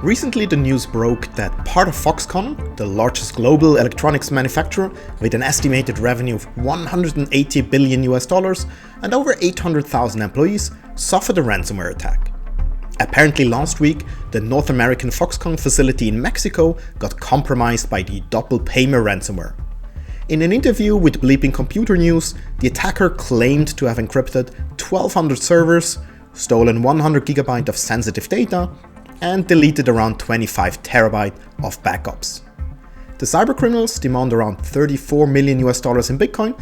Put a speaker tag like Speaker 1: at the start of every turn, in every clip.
Speaker 1: Recently the news broke that part of Foxconn, the largest global electronics manufacturer with an estimated revenue of $180 billion and over 800,000 employees, suffered a ransomware attack. Apparently last week, the North American Foxconn facility in Mexico got compromised by the DoppelPaymer ransomware. In an interview with Bleeping Computer News, the attacker claimed to have encrypted 1,200 servers, stolen 100 GB of sensitive data, and deleted around 25 TB of backups. The cybercriminals demand around $34 million in Bitcoin,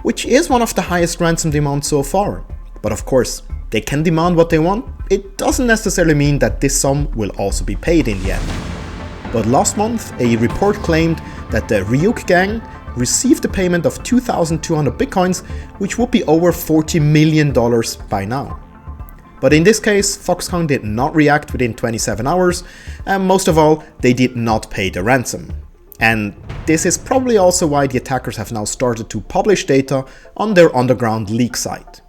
Speaker 1: which is one of the highest ransom demands so far. But of course, they can demand what they want. It doesn't necessarily mean that this sum will also be paid in the end. But last month, a report claimed that the Ryuk gang received a payment of 2,200 Bitcoins, which would be over $40 million by now. But in this case, Foxconn did not react within 27 hours, and most of all, they did not pay the ransom. And this is probably also why the attackers have now started to publish data on their underground leak site.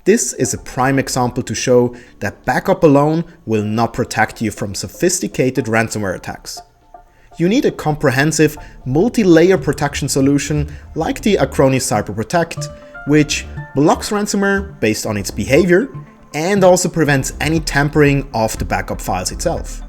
Speaker 1: This is a prime example to show that backup alone will not protect you from sophisticated ransomware attacks. You need a comprehensive, multi-layer protection solution like the Acronis Cyber Protect, which blocks ransomware based on its behavior and also prevents any tampering of the backup files itself.